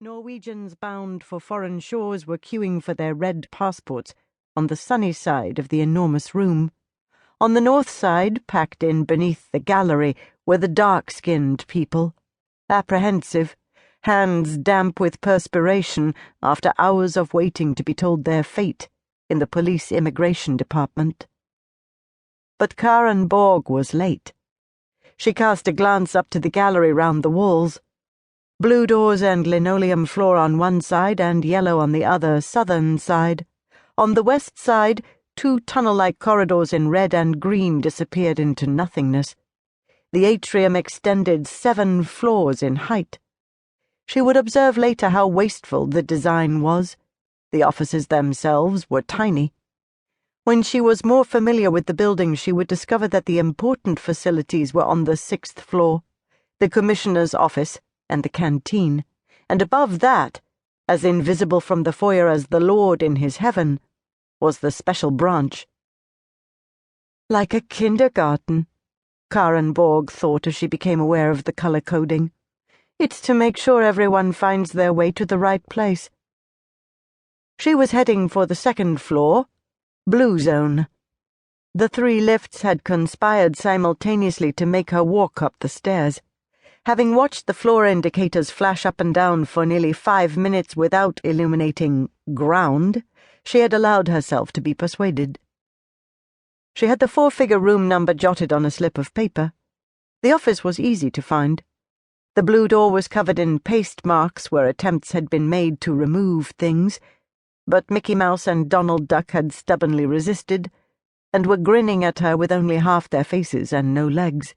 Norwegians bound for foreign shores were queuing for their red passports on the sunny side of the enormous room. On the north side, packed in beneath the gallery, were the dark-skinned people, apprehensive, hands damp with perspiration after hours of waiting to be told their fate in the police immigration department. But Karen Borg was late. She cast a glance up to the gallery round the walls. Blue doors and linoleum floor on one side and yellow on the other southern side. On the west side, two tunnel-like corridors in red and green disappeared into nothingness. The atrium extended 7 floors in height. She would observe later how wasteful the design was. The offices themselves were tiny. When she was more familiar with the building, she would discover that the important facilities were on the 6th floor, the commissioner's office and the canteen, and above that, as invisible from the foyer as the Lord in his heaven, was the special branch. Like a kindergarten, Karen Borg thought as she became aware of the color coding. It's to make sure everyone finds their way to the right place. She was heading for the 2nd floor, Blue Zone. The 3 lifts had conspired simultaneously to make her walk up the stairs. Having watched the floor indicators flash up and down for nearly 5 minutes without illuminating ground, she had allowed herself to be persuaded. She had the 4-figure room number jotted on a slip of paper. The office was easy to find. The blue door was covered in paste marks where attempts had been made to remove things, but Mickey Mouse and Donald Duck had stubbornly resisted and were grinning at her with only half their faces and no legs.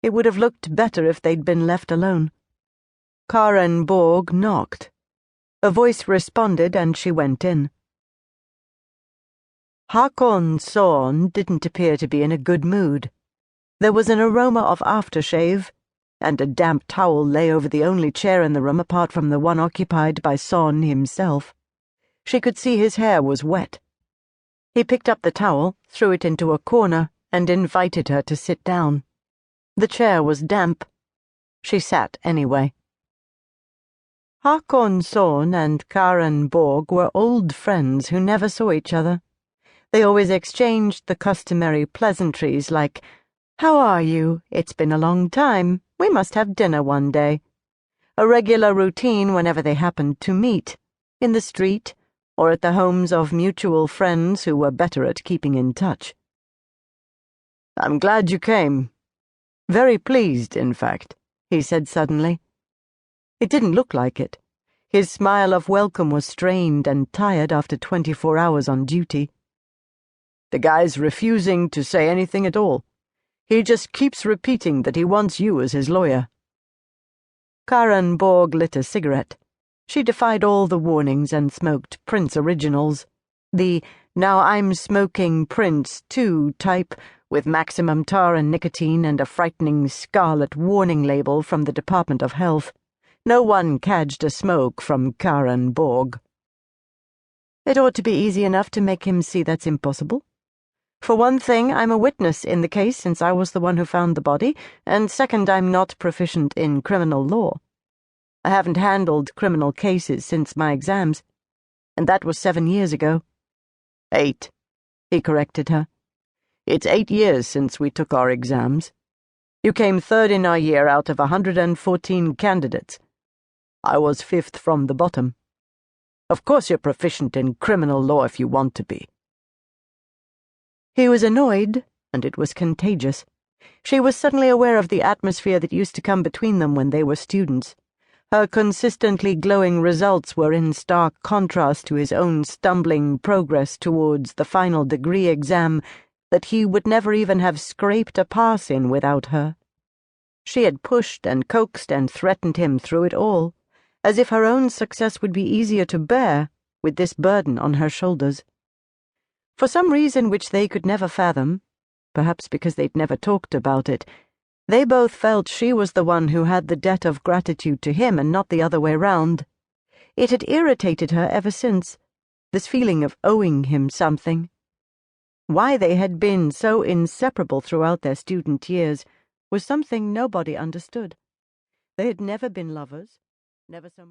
It would have looked better if they'd been left alone. Karen Borg knocked. A voice responded and she went in. Håkon didn't appear to be in a good mood. There was an aroma of aftershave, and a damp towel lay over the only chair in the room apart from the one occupied by Son himself. She could see his hair was wet. He picked up the towel, threw it into a corner, and invited her to sit down. The chair was damp. She sat anyway. Håkon and Karen Borg were old friends who never saw each other. They always exchanged the customary pleasantries like, "How are you? It's been a long time. We must have dinner one day." A regular routine whenever they happened to meet, in the street or at the homes of mutual friends who were better at keeping in touch. "I'm glad you came. Very pleased, in fact," he said suddenly. It didn't look like it. His smile of welcome was strained and tired after 24 hours on duty. "The guy's refusing to say anything at all. He just keeps repeating that he wants you as his lawyer." Karen Borg lit a cigarette. She defied all the warnings and smoked Prince originals, the "now I'm smoking Prince too" type, with maximum tar and nicotine and a frightening scarlet warning label from the Department of Health. No one cadged a smoke from Karen Borg. "It ought to be easy enough to make him see that's impossible. For one thing, I'm a witness in the case since I was the one who found the body, and second, I'm not proficient in criminal law. I haven't handled criminal cases since my exams, and that was 7 years ago." 8, he corrected her. "It's 8 years since we took our exams. You came 3rd in our year out of 114 candidates. I was 5th from the bottom. Of course you're proficient in criminal law if you want to be." He was annoyed, and it was contagious. She was suddenly aware of the atmosphere that used to come between them when they were students. Her consistently glowing results were in stark contrast to his own stumbling progress towards the final degree exam that he would never even have scraped a pass in without her. She had pushed and coaxed and threatened him through it all, as if her own success would be easier to bear with this burden on her shoulders. For some reason which they could never fathom, perhaps because they'd never talked about it, they both felt she was the one who had the debt of gratitude to him and not the other way round. It had irritated her ever since, this feeling of owing him something. Why they had been so inseparable throughout their student years was something nobody understood. They had never been lovers, never so much.